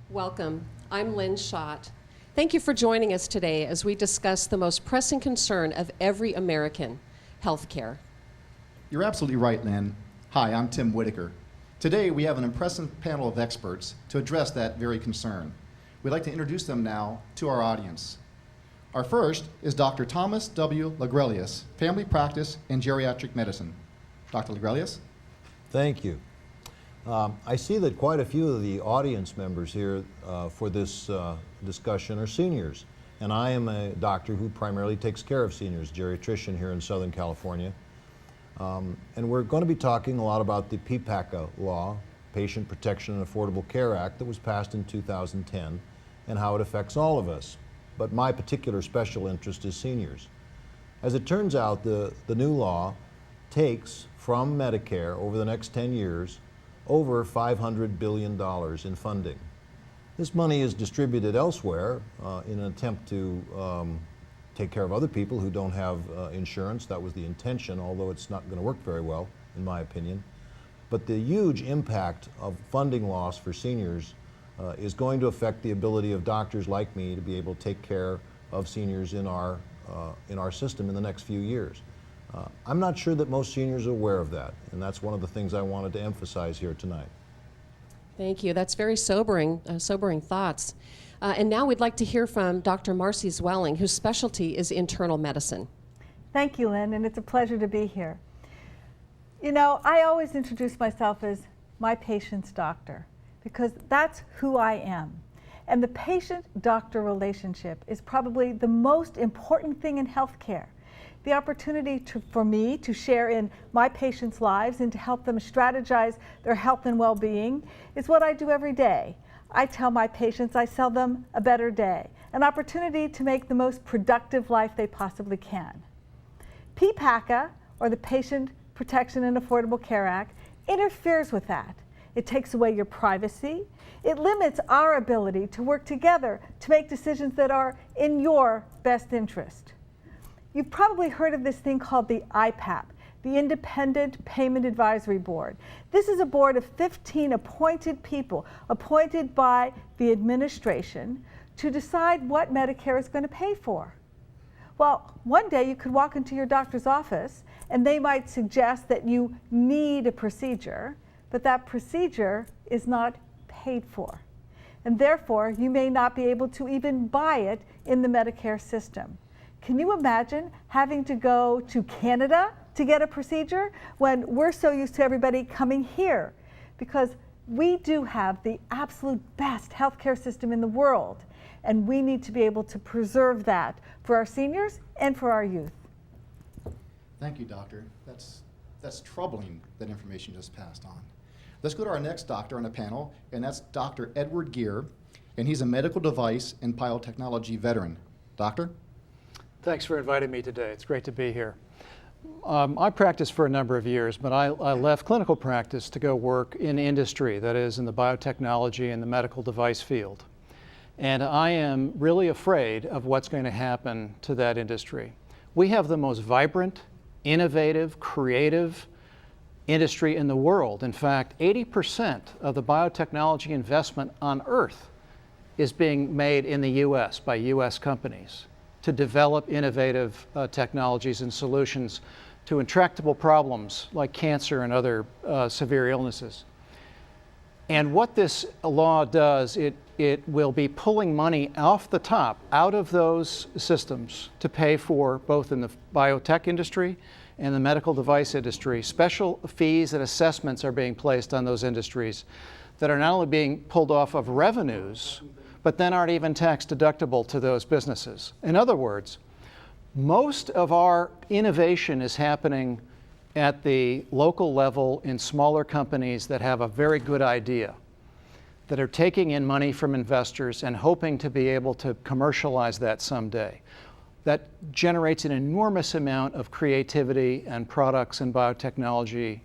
Welcome. I'm Lynn Schott. Thank you for joining us today as we discuss the most pressing concern of every American, healthcare. You're absolutely right, Lynn. Hi, I'm Tim Whitaker. Today we have an impressive panel of experts to address that very concern. We'd like to introduce them now to our audience. Our first is Dr. Thomas W. Lagrelius, Family Practice and Geriatric Medicine. Dr. Lagrelius? Thank you. I see that quite a few of the audience members here for this discussion are seniors. And I am a doctor who primarily takes care of seniors, geriatrician here in Southern California. And we're going to be talking a lot about the PPACA law, Patient Protection and Affordable Care Act, that was passed in 2010, and how it affects all of us. But my particular special interest is seniors. As it turns out, the new law takes from Medicare over the next 10 years over $500 billion in funding. This money is distributed elsewhere in an attempt to take care of other people who don't have insurance. That was the intention, although it's not going to work very well, in my opinion. But the huge impact of funding loss for seniors is going to affect the ability of doctors like me to be able to take care of seniors in our system in the next few years. I'm not sure that most seniors are aware of that, and that's one of the things I wanted to emphasize here tonight. Thank you. That's very sobering thoughts. And now we'd like to hear from Dr. Marcy Zwelling, whose specialty is internal medicine. Thank you, Lynn, and it's a pleasure to be here. You know, I always introduce myself as my patient's doctor because that's who I am. And the patient-doctor relationship is probably the most important thing in healthcare. The opportunity for me to share in my patients' lives and to help them strategize their health and well-being is what I do every day. I tell my patients I sell them a better day, an opportunity to make the most productive life they possibly can. PPACA, or the Patient Protection and Affordable Care Act, interferes with that. It takes away your privacy. It limits our ability to work together to make decisions that are in your best interest. You've probably heard of this thing called the IPAP, the Independent Payment Advisory Board. This is a board of 15 appointed people, appointed by the administration to decide what Medicare is going to pay for. Well, one day you could walk into your doctor's office and they might suggest that you need a procedure, but that procedure is not paid for. And therefore, you may not be able to even buy it in the Medicare system. Can you imagine having to go to Canada to get a procedure when we're so used to everybody coming here? Because we do have the absolute best healthcare system in the world, and we need to be able to preserve that for our seniors and for our youth. Thank you, doctor. That's troubling, that information just passed on. Let's go to our next doctor on the panel, and that's Dr. Edward Geer, and he's a medical device and biotechnology veteran. Doctor? Thanks for inviting me today. It's great to be here. I practiced for a number of years, but I left clinical practice to go work in industry, that is in the biotechnology and the medical device field. And I am really afraid of what's going to happen to that industry. We have the most vibrant, innovative, creative industry in the world. In fact, 80% of the biotechnology investment on Earth is being made in the US by US companies to develop innovative technologies and solutions to intractable problems like cancer and other severe illnesses. And what this law does, it will be pulling money off the top, out of those systems to pay for, both in the biotech industry and the medical device industry, special fees and assessments are being placed on those industries that are not only being pulled off of revenues, but then aren't even tax deductible to those businesses. In other words, most of our innovation is happening at the local level in smaller companies that have a very good idea, that are taking in money from investors and hoping to be able to commercialize that someday. That generates an enormous amount of creativity and products and biotechnology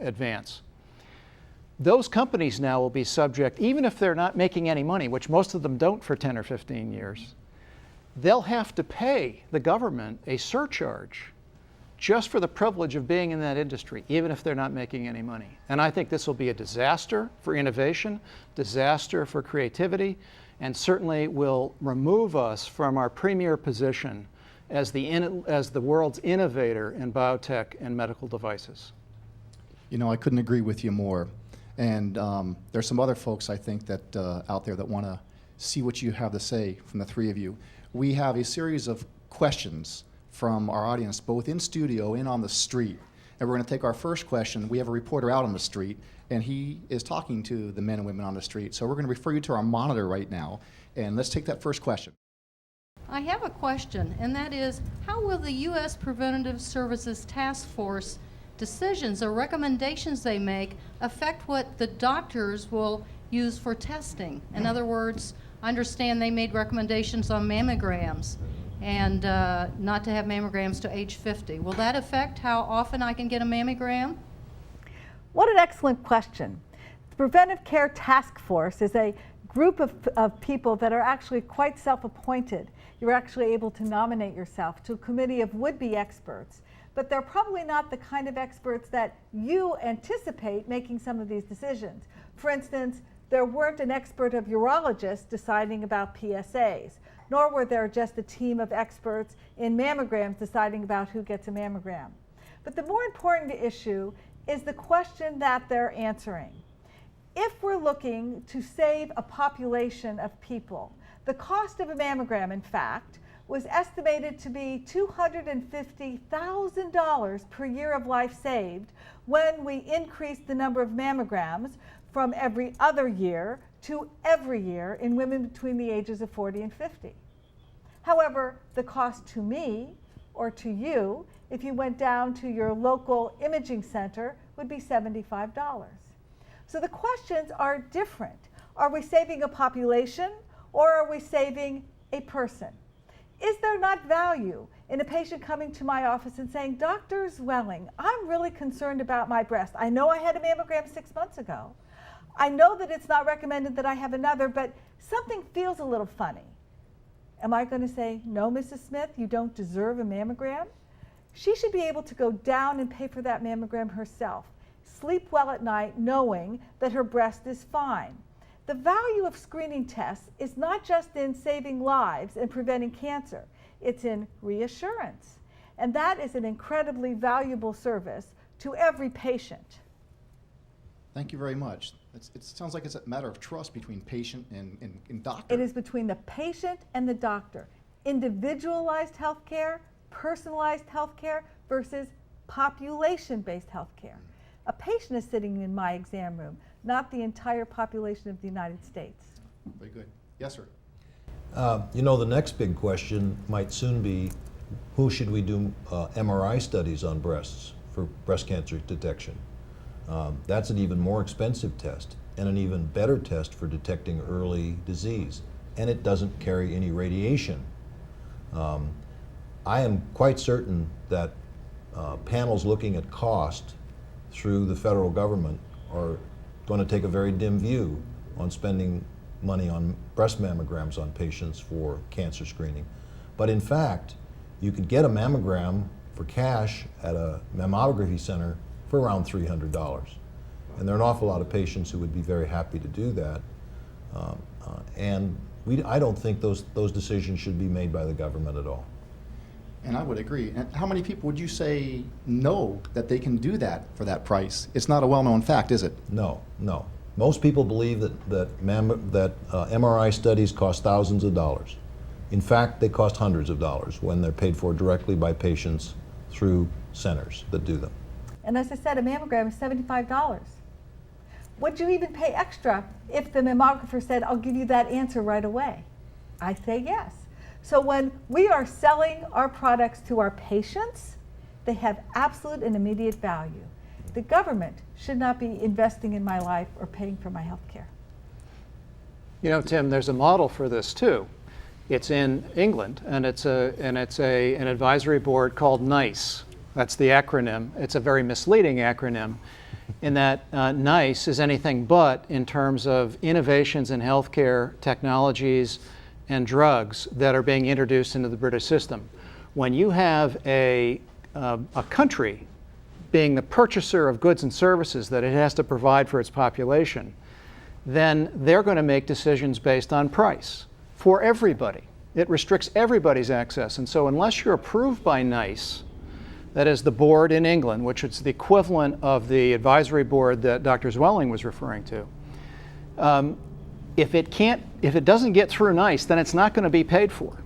advance. Those companies now will be subject, even if they're not making any money, which most of them don't for 10 or 15 years, they'll have to pay the government a surcharge just for the privilege of being in that industry, even if they're not making any money. And I think this will be a disaster for innovation, disaster for creativity, and certainly will remove us from our premier position as the world's innovator in biotech and medical devices. You know, I couldn't agree with you more. And there's some other folks, I think, that out there that want to see what you have to say from the three of you. We have a series of questions from our audience, both in studio and on the street. And we're going to take our first question. We have a reporter out on the street, and he is talking to the men and women on the street. So we're going to refer you to our monitor right now. And let's take that first question. I have a question, and that is, how will the U.S. Preventative Services Task Force decisions or recommendations they make affect what the doctors will use for testing? In other words, I understand they made recommendations on mammograms and not to have mammograms to age 50. Will that affect how often I can get a mammogram? What an excellent question. The Preventive Care Task Force is a group of people that are actually quite self-appointed. You're actually able to nominate yourself to a committee of would-be experts, but they're probably not the kind of experts that you anticipate making some of these decisions. For instance, there weren't an expert of urologists deciding about PSAs, nor were there just a team of experts in mammograms deciding about who gets a mammogram. But the more important issue is the question that they're answering. If we're looking to save a population of people, the cost of a mammogram, in fact, was estimated to be $250,000 per year of life saved when we increased the number of mammograms from every other year to every year in women between the ages of 40 and 50. However, the cost to me or to you, if you went down to your local imaging center, would be $75. So the questions are different. Are we saving a population or are we saving a person? Is there not value in a patient coming to my office and saying, Dr. Zwelling, I'm really concerned about my breast. I know I had a mammogram 6 months ago. I know that it's not recommended that I have another, but something feels a little funny. Am I going to say, no, Mrs. Smith, you don't deserve a mammogram? She should be able to go down and pay for that mammogram herself, sleep well at night knowing that her breast is fine. The value of screening tests is not just in saving lives and preventing cancer, it's in reassurance. And that is an incredibly valuable service to every patient. Thank you very much. It sounds like it's a matter of trust between patient and doctor. It is between the patient and the doctor. Individualized health care, personalized health care versus population-based health care. A patient is sitting in my exam room, not the entire population of the United States. Very good. Yes, sir. You know, the next big question might soon be, who should we do MRI studies on breasts for breast cancer detection? That's an even more expensive test and an even better test for detecting early disease, and it doesn't carry any radiation. I am quite certain that panels looking at cost through the federal government are going to take a very dim view on spending money on breast mammograms on patients for cancer screening. But in fact, you could get a mammogram for cash at a mammography center for around $300. And there are an awful lot of patients who would be very happy to do that. I don't think those decisions should be made by the government at all. And I would agree. And how many people would you say know that they can do that for that price? It's not a well-known fact, is it? No, no. Most people believe that MRI studies cost thousands of dollars. In fact, they cost hundreds of dollars when they're paid for directly by patients through centers that do them. And as I said, a mammogram is $75. Would you even pay extra if the mammographer said, I'll give you that answer right away? I say yes. So when we are selling our products to our patients, they have absolute and immediate value. The government should not be investing in my life or paying for my health care. You know, Tim, there's a model for this too. It's in England, and it's an advisory board called NICE. That's the acronym. It's a very misleading acronym in that NICE is anything but in terms of innovations in healthcare technologies and drugs that are being introduced into the British system. When you have a a country being the purchaser of goods and services that it has to provide for its population, then they're going to make decisions based on price for everybody. It restricts everybody's access. And so unless you're approved by NICE, that is the board in England, which is the equivalent of the advisory board that Dr. Zwelling was referring to, if it doesn't get through NICE, then it's not going to be paid for.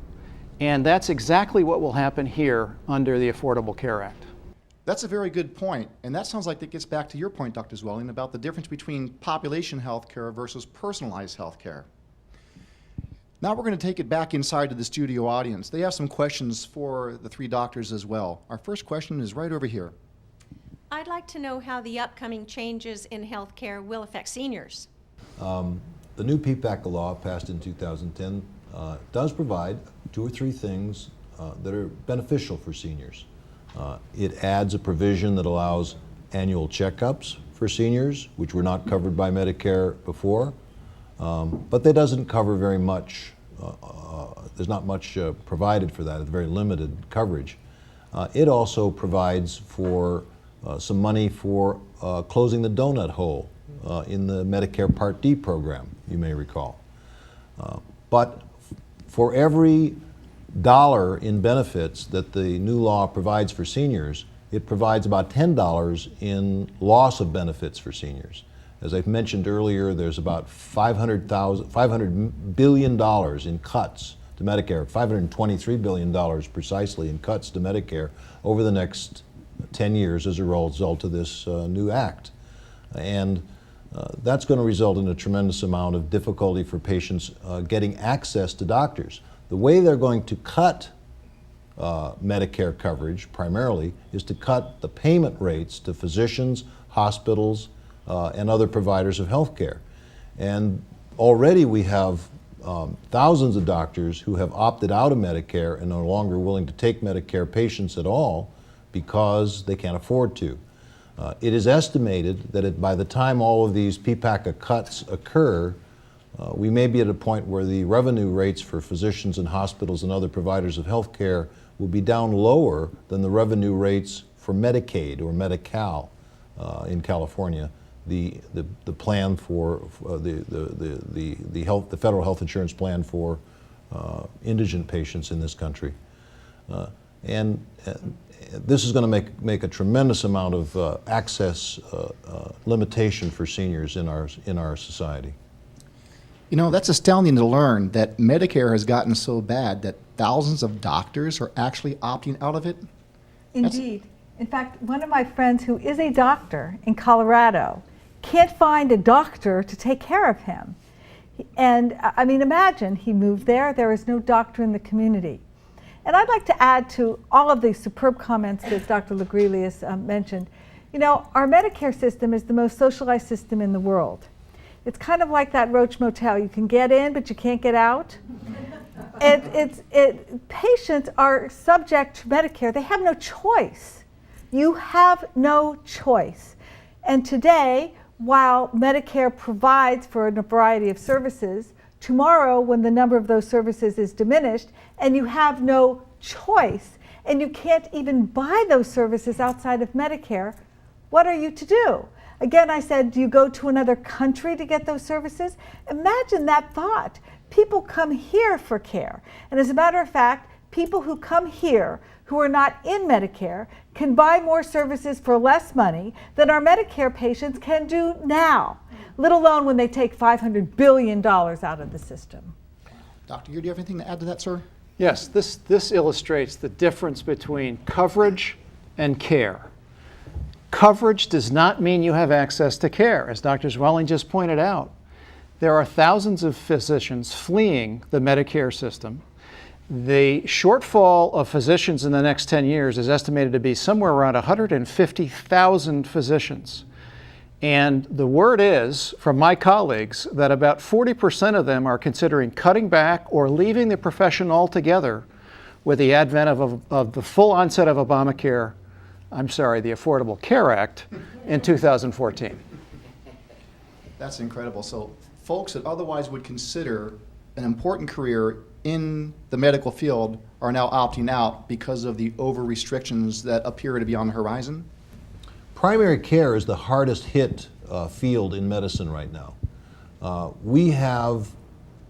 And that's exactly what will happen here under the Affordable Care Act. That's a very good point, and that sounds like that gets back to your point, Dr. Zwelling, about the difference between population health care versus personalized health care. Now we're going to take it back inside to the studio audience. They have some questions for the three doctors as well. Our first question is right over here. I'd like to know how the upcoming changes in health care will affect seniors. The new PPACA law passed in 2010 does provide 2 or 3 things that are beneficial for seniors. It adds a provision that allows annual checkups for seniors, which were not covered by Medicare before, but that doesn't cover very much. There's not much provided for that. It's very limited coverage. It also provides for some money for closing the donut hole in the Medicare Part D program, you may recall. But for every dollar in benefits that the new law provides for seniors, it provides about $10 in loss of benefits for seniors. As I've mentioned earlier, there's about $500 billion in cuts to Medicare, $523 billion precisely in cuts to Medicare over the next 10 years as a result of this new act. And that's going to result in a tremendous amount of difficulty for patients getting access to doctors. The way they're going to cut Medicare coverage primarily is to cut the payment rates to physicians, hospitals, and other providers of health care. And already we have thousands of doctors who have opted out of Medicare and are no longer willing to take Medicare patients at all because they can't afford to. It is estimated that by the time all of these PPACA cuts occur, we may be at a point where the revenue rates for physicians and hospitals and other providers of health care will be down lower than the revenue rates for Medicaid or Medi-Cal in California, the plan for the federal health insurance plan for indigent patients in this country. And this is going to make a tremendous amount of access limitation for seniors in our society. You know, that's astounding to learn that Medicare has gotten so bad that thousands of doctors are actually opting out of it. Indeed. In fact, one of my friends who is a doctor in Colorado can't find a doctor to take care of him. And I mean, imagine he moved there is no doctor in the community. And I'd like to add to all of the superb comments that Dr. Legrelius mentioned. You know, our Medicare system is the most socialized system in the world. It's kind of like that Roach Motel. You can get in, but you can't get out. Patients are subject to Medicare. They have no choice. You have no choice. And today, while Medicare provides for a variety of services, tomorrow when the number of those services is diminished and you have no choice and you can't even buy those services outside of Medicare, what are you to do? Again, I said, do you go to another country to get those services? Imagine that thought. People come here for care. And as a matter of fact, people who come here who are not in Medicare can buy more services for less money than our Medicare patients can do now, let alone when they take $500 billion out of the system. Dr. Geer, do you have anything to add to that, sir? Yes, this illustrates the difference between coverage and care. Coverage does not mean you have access to care. As Dr. Zwelling just pointed out, there are thousands of physicians fleeing the Medicare system. The shortfall of physicians in the next 10 years is estimated to be somewhere around 150,000 physicians. And the word is, from my colleagues, that about 40% of them are considering cutting back or leaving the profession altogether with the advent of the full onset of Obamacare, the Affordable Care Act in 2014. That's incredible. So folks that otherwise would consider an important career in the medical field are now opting out because of the over-restrictions that appear to be on the horizon? Primary care is the hardest hit field in medicine right now. We have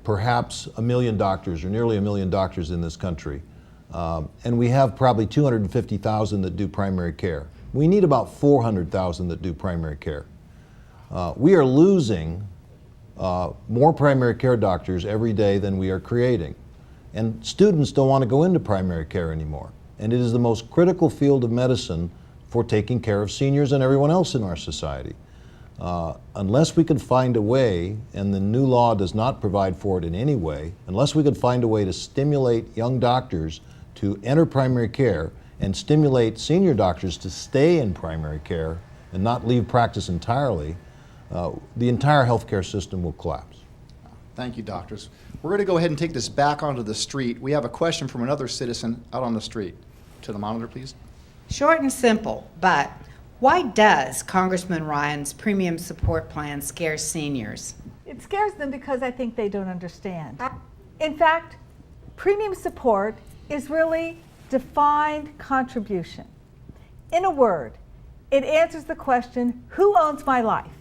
perhaps 1 million doctors, or nearly 1 million doctors in this country, and we have probably 250,000 that do primary care. We need about 400,000 that do primary care. We are losing more primary care doctors every day than we are creating. And students don't want to go into primary care anymore. And it is the most critical field of medicine for taking care of seniors and everyone else in our society. Unless we can find a way, and the new law does not provide for it in any way, unless we could find a way to stimulate young doctors to enter primary care and stimulate senior doctors to stay in primary care and not leave practice entirely, the entire healthcare system will collapse. Thank you, doctors. We're going to go ahead and take this back onto the street. We have a question from another citizen out on the street. To the monitor, please. Short and simple, but why does Congressman Ryan's premium support plan scare seniors? It scares them because I think they don't understand. In fact, premium support is really defined contribution. In a word, it answers the question, who owns my life?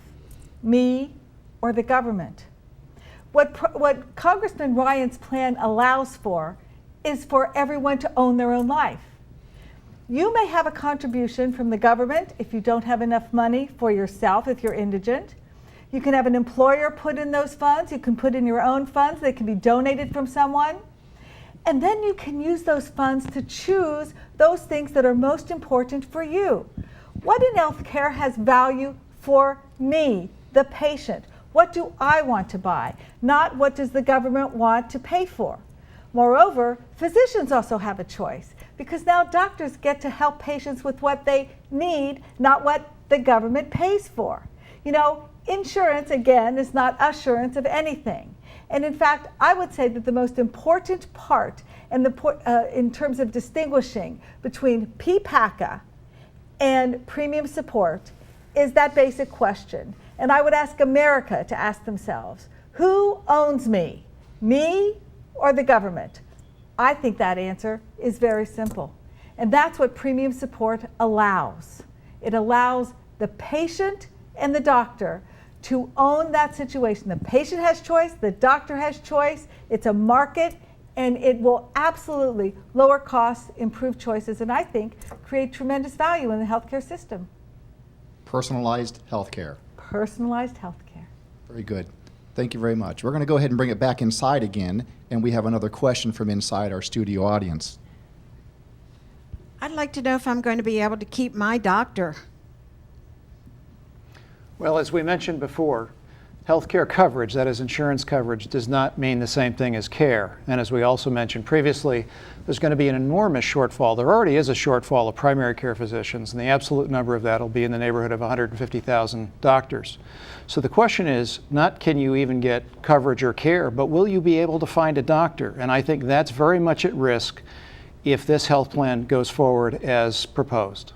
Me or the government? What Congressman Ryan's plan allows for is for everyone to own their own life. You may have a contribution from the government if you don't have enough money for yourself, if you're indigent. You can have an employer put in those funds. You can put in your own funds. They can be donated from someone. And then you can use those funds to choose those things that are most important for you. What in healthcare has value for me, the patient? What do I want to buy? Not what does the government want to pay for. Moreover, physicians also have a choice, because now doctors get to help patients with what they need, not what the government pays for. You know, insurance, again, is not assurance of anything. And in fact, I would say that the most important part in terms of distinguishing between PPACA and premium support is that basic question. And I would ask America to ask themselves, who owns me? Me or the government? I think that answer is very simple. And that's what premium support allows. It allows the patient and the doctor to own that situation. The patient has choice, the doctor has choice, it's a market, and it will absolutely lower costs, improve choices, and I think create tremendous value in the healthcare system. Personalized healthcare. Personalized healthcare. Very good. Thank you very much. We're going to go ahead and bring it back inside again, and we have another question from inside our studio audience. I'd like to know if I'm going to be able to keep my doctor. Well, as we mentioned before, healthcare coverage, that is insurance coverage, does not mean the same thing as care. And as we also mentioned previously, there's going to be an enormous shortfall. There already is a shortfall of primary care physicians, and the absolute number of that will be in the neighborhood of 150,000 doctors. So the question is not can you even get coverage or care, but will you be able to find a doctor? And I think that's very much at risk if this health plan goes forward as proposed.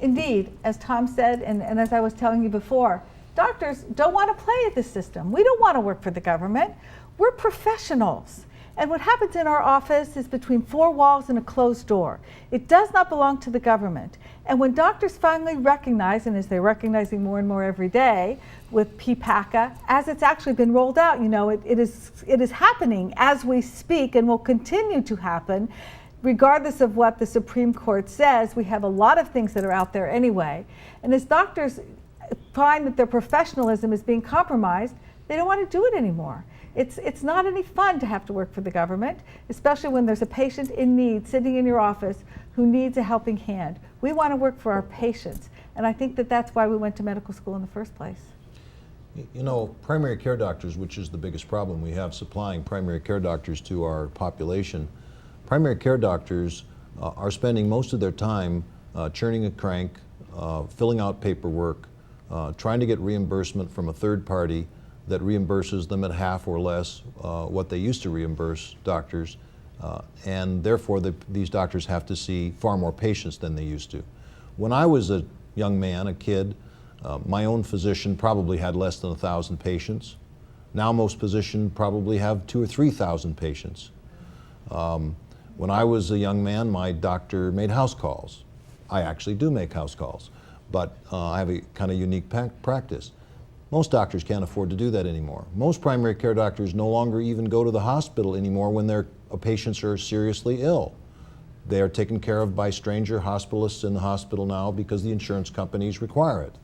Indeed, as Tom said, and as I was telling you before, doctors don't want to play at the system. We don't want to work for the government. We're professionals. And what happens in our office is between four walls and a closed door. It does not belong to the government. And when doctors finally recognize, and as they're recognizing more and more every day with PPACA, as it's actually been rolled out, you know, it is happening as we speak and will continue to happen. Regardless of what the Supreme Court says, we have a lot of things that are out there anyway. And as doctors find that their professionalism is being compromised, they don't want to do it anymore. It's not any fun to have to work for the government, especially when there's a patient in need sitting in your office who needs a helping hand. We want to work for our patients, and I think that that's why we went to medical school in the first place. You know, primary care doctors, which is the biggest problem we have supplying primary care doctors to our population, primary care doctors are spending most of their time churning a crank, filling out paperwork, trying to get reimbursement from a third party that reimburses them at half or less what they used to reimburse doctors, and therefore these doctors have to see far more patients than they used to. When I was a young man, a kid, my own physician probably had less than 1,000 patients. Now most physicians probably have 2,000 or 3,000 patients. When I was a young man, my doctor made house calls. I actually do make house calls, but I have a kind of unique practice. Most doctors can't afford to do that anymore. Most primary care doctors no longer even go to the hospital anymore when their patients are seriously ill. They are taken care of by stranger hospitalists in the hospital now because the insurance companies require it.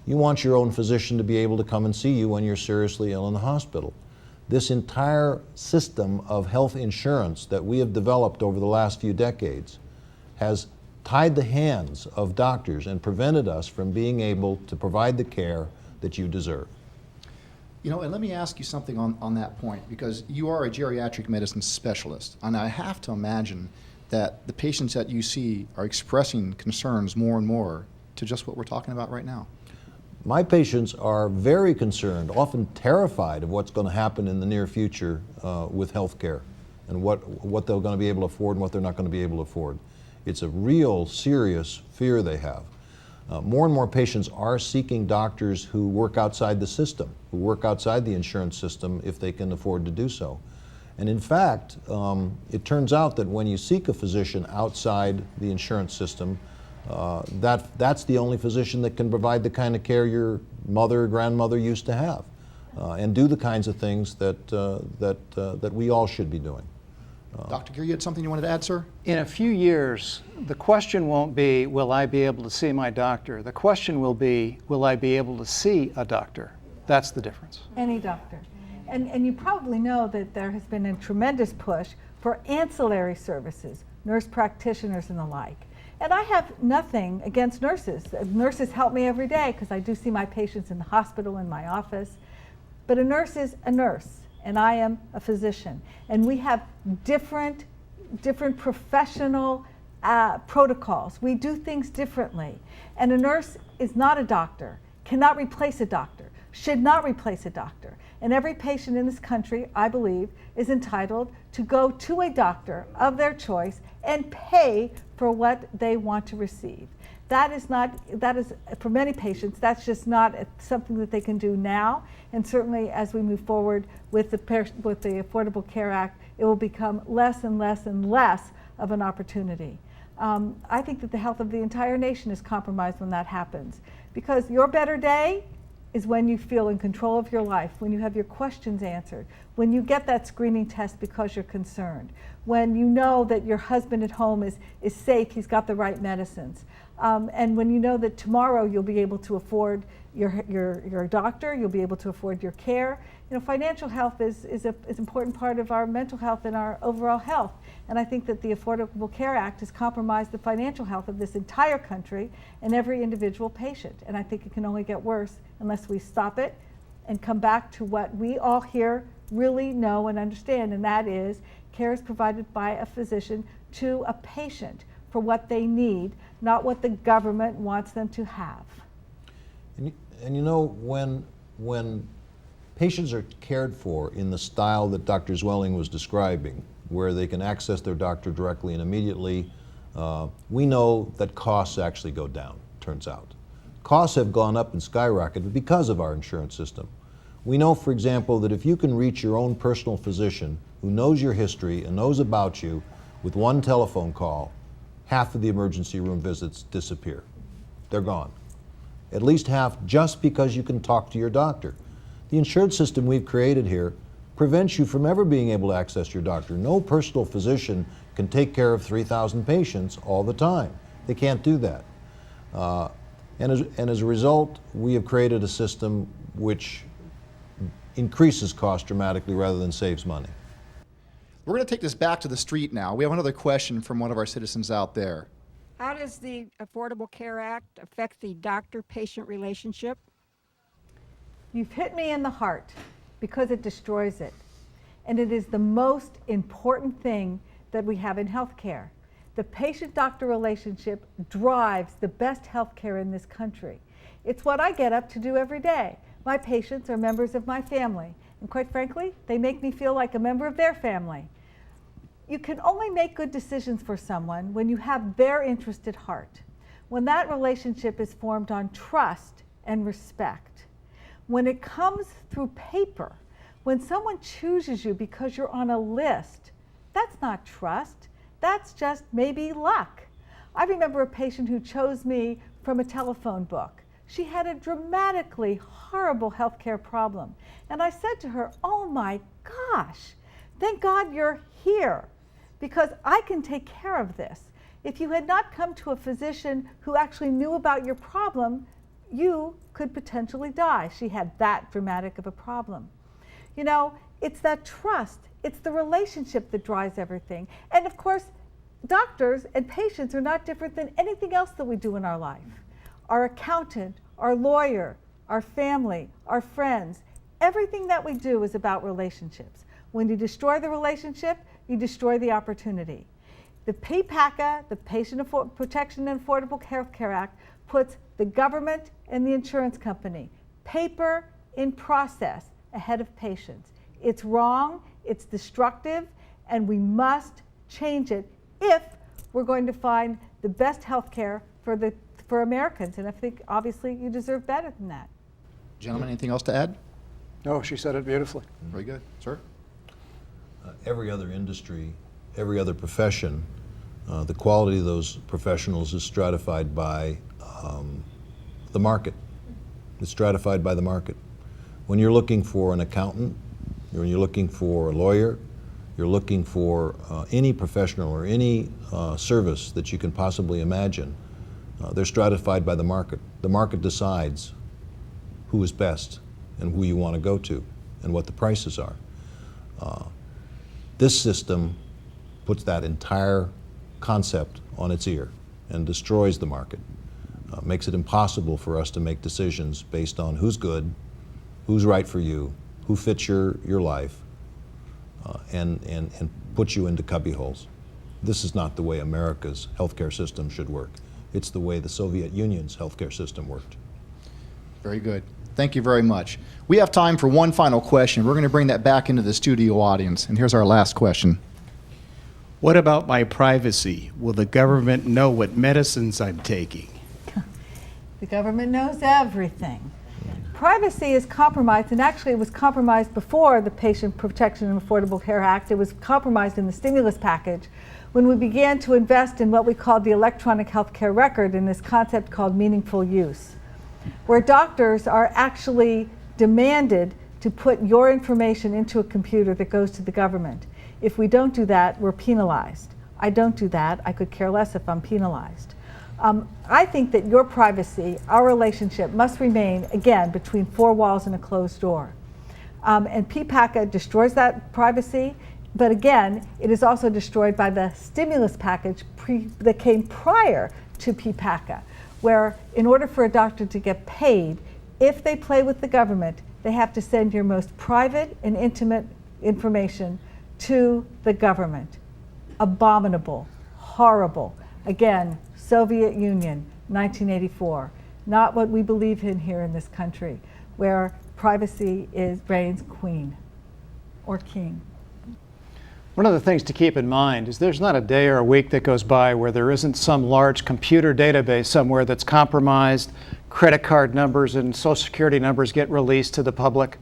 You want your own physician to be able to come and see you when you're seriously ill in the hospital. This entire system of health insurance that we have developed over the last few decades has tied the hands of doctors and prevented us from being able to provide the care that you deserve. You know, and let me ask you something on that point, because you are a geriatric medicine specialist, and I have to imagine that the patients that you see are expressing concerns more and more to just what we're talking about right now. My patients are very concerned, often terrified of what's going to happen in the near future with health care and what they're going to be able to afford and what they're not going to be able to afford. It's a real serious fear they have. More and more patients are seeking doctors who work outside the system, who work outside the insurance system if they can afford to do so. And in fact, it turns out that when you seek a physician outside the insurance system, that's the only physician that can provide the kind of care your mother or grandmother used to have and do the kinds of things that we all should be doing. Dr. Gear, you had something you wanted to add, sir? In a few years, the question won't be, will I be able to see my doctor? The question will be, will I be able to see a doctor? That's the difference. Any doctor. And you probably know that there has been a tremendous push for ancillary services, nurse practitioners and the like. And I have nothing against nurses. Nurses help me every day because I do see my patients in the hospital, in my office. But a nurse is a nurse, and I am a physician. And we have different professional protocols. We do things differently. And a nurse is not a doctor, cannot replace a doctor, should not replace a doctor. And every patient in this country, I believe, is entitled to go to a doctor of their choice and pay for what they want to receive. That is, for many patients, that's just not something that they can do now. And certainly as we move forward with the Affordable Care Act, it will become less and less and less of an opportunity. I think that the health of the entire nation is compromised when that happens. Because your better day is when you feel in control of your life, when you have your questions answered, when you get that screening test because you're concerned, when you know that your husband at home is safe, he's got the right medicines, and when you know that tomorrow you'll be able to afford your doctor, you'll be able to afford your care. You know, financial health is an important part of our mental health and our overall health. And I think that the Affordable Care Act has compromised the financial health of this entire country and every individual patient. And I think it can only get worse unless we stop it and come back to what we all here really know and understand, and that is care is provided by a physician to a patient for what they need, not what the government wants them to have. And you know, when patients are cared for in the style that Dr. Zwelling was describing, where they can access their doctor directly and immediately, we know that costs actually go down, turns out. Costs have gone up and skyrocketed because of our insurance system. We know, for example, that if you can reach your own personal physician who knows your history and knows about you with one telephone call, half of the emergency room visits disappear. They're gone. At least half just because you can talk to your doctor. The insurance system we've created here prevents you from ever being able to access your doctor. No personal physician can take care of 3,000 patients all the time. They can't do that. And as a result, we have created a system which increases cost dramatically rather than saves money. We're going to take this back to the street now. We have another question from one of our citizens out there. How does the Affordable Care Act affect the doctor-patient relationship? You've hit me in the heart because it destroys it. And it is the most important thing that we have in healthcare. The patient-doctor relationship drives the best healthcare in this country. It's what I get up to do every day. My patients are members of my family, and quite frankly, they make me feel like a member of their family. You can only make good decisions for someone when you have their interest at heart, when that relationship is formed on trust and respect, When it comes through paper, when someone chooses you because you're on a list, that's not trust. That's just maybe luck. I remember a patient who chose me from a telephone book. She had a dramatically horrible healthcare problem. And I said to her, oh my gosh, thank God you're here, because I can take care of this. If you had not come to a physician who actually knew about your problem, you could potentially die. She had that dramatic of a problem. You know, it's that trust, it's the relationship that drives everything. And of course, doctors and patients are not different than anything else that we do in our life. Our accountant, our lawyer, our family, our friends, everything that we do is about relationships. When you destroy the relationship, you destroy the opportunity. The PPACA, the Patient Protection and Affordable Health Care Act, puts the government and the insurance company, paper in process, ahead of patients. It's wrong, it's destructive, and we must change it if we're going to find the best health care for Americans. And I think obviously you deserve better than that. Gentlemen, anything else to add? No, she said it beautifully. Very good. Sir? Every other industry, every other profession, the quality of those professionals is stratified by the market. It's stratified by the market. When you're looking for an accountant, when you're looking for a lawyer, you're looking for any professional or any service that you can possibly imagine, they're stratified by the market. The market decides who is best and who you want to go to and what the prices are. This system puts that entire concept on its ear and destroys the market, makes it impossible for us to make decisions based on who's good, who's right for you, who fits your life, and puts you into cubbyholes. This is not the way America's healthcare system should work. It's the way the Soviet Union's healthcare system worked. Very good. Thank you very much. We have time for one final question. We're going to bring that back into the studio audience. And here's our last question. What about my privacy? Will the government know what medicines I'm taking? The government knows everything. Privacy is compromised, and actually it was compromised before the Patient Protection and Affordable Care Act. It was compromised in the stimulus package when we began to invest in what we called the electronic health care record, in this concept called meaningful use, where doctors are actually demanded to put your information into a computer that goes to the government. If we don't do that, we're penalized. I don't do that. I could care less if I'm penalized. I think that your privacy, our relationship, must remain, again, between four walls and a closed door. And PPACA destroys that privacy, but again, it is also destroyed by the stimulus package that came prior to PPACA, where in order for a doctor to get paid, if they play with the government, they have to send your most private and intimate information to the government. Abominable, horrible. Again, Soviet Union, 1984. Not what we believe in here in this country, where privacy reigns queen or king. One of the things to keep in mind is there's not a day or a week that goes by where there isn't some large computer database somewhere that's compromised, credit card numbers and social security numbers get released to the public.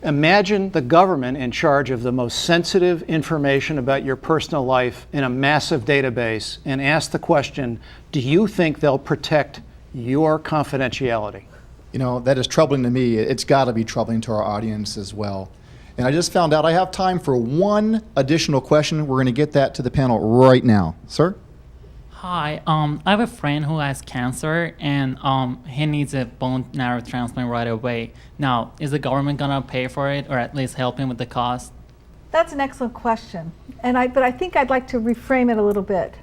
Imagine the government in charge of the most sensitive information about your personal life in a massive database, and ask the question, do you think they'll protect your confidentiality? You know, that is troubling to me. It's got to be troubling to our audience as well. And I just found out I have time for one additional question. We're going to get that to the panel right now. Sir? Hi, I have a friend who has cancer, and he needs a bone marrow transplant right away. Now, is the government gonna pay for it, or at least help him with the cost? That's an excellent question, but I think I'd like to reframe it a little bit.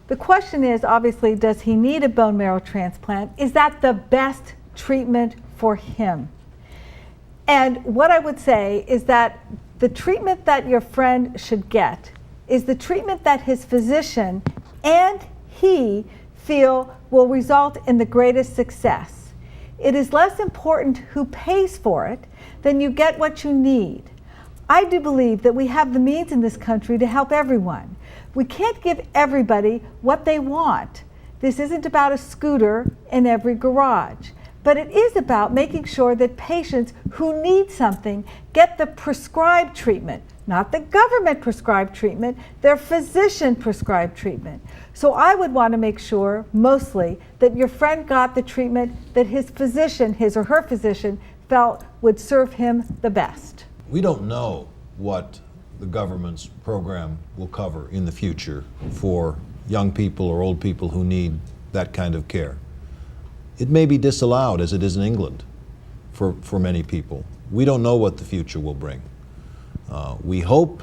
The question is, obviously, does he need a bone marrow transplant? Is that the best treatment for him? And what I would say is that the treatment that your friend should get is the treatment that his physician and he feel will result in the greatest success. It is less important who pays for it than you get what you need. I do believe that we have the means in this country to help everyone. We can't give everybody what they want. This isn't about a scooter in every garage. but it is about making sure that patients who need something get the prescribed treatment, not the government prescribed treatment, their physician prescribed treatment. So I would want to make sure, mostly, that your friend got the treatment that his physician, his or her physician, felt would serve him the best. We don't know what the government's program will cover in the future for young people or old people who need that kind of care. It may be disallowed, as it is in England, for many people. We don't know what the future will bring. We hope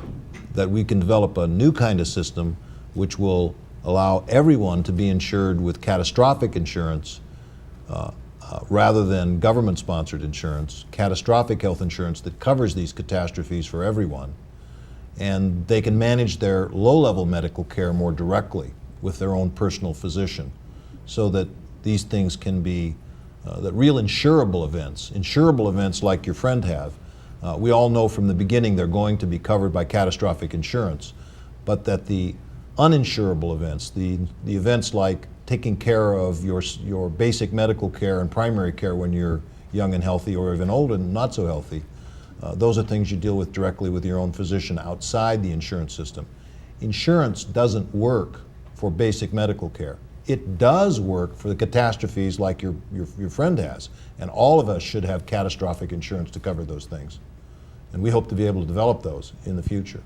that we can develop a new kind of system which will allow everyone to be insured with catastrophic insurance rather than government-sponsored insurance, catastrophic health insurance that covers these catastrophes for everyone. And they can manage their low-level medical care more directly with their own personal physician, so that these things can be, that real insurable events like your friend have, we all know from the beginning they're going to be covered by catastrophic insurance, but that the uninsurable events, the events like taking care of your basic medical care and primary care when you're young and healthy, or even old and not so healthy, those are things you deal with directly with your own physician outside the insurance system. Insurance doesn't work for basic medical care. It does work for the catastrophes like your friend has, and all of us should have catastrophic insurance to cover those things. And we hope to be able to develop those in the future.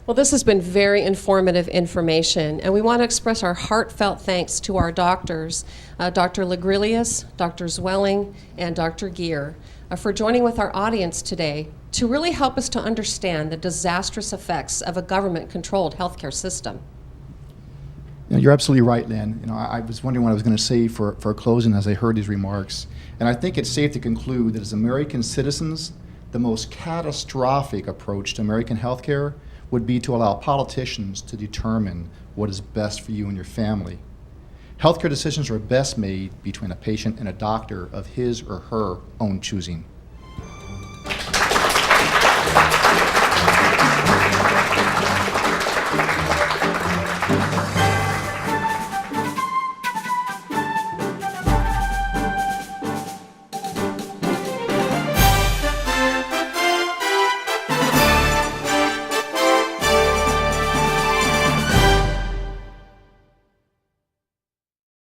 Well, this has been very informative information, and we want to express our heartfelt thanks to our doctors, Dr. Legrilius, Dr. Zwelling, and Dr. Geer, for joining with our audience today to really help us to understand the disastrous effects of a government-controlled healthcare system. You're absolutely right, Lynn. I was wondering what I was going to say for closing as I heard these remarks. And I think it's safe to conclude that as American citizens, the most catastrophic approach to American healthcare would be to allow politicians to determine what is best for you and your family. Healthcare decisions are best made between a patient and a doctor of his or her own choosing.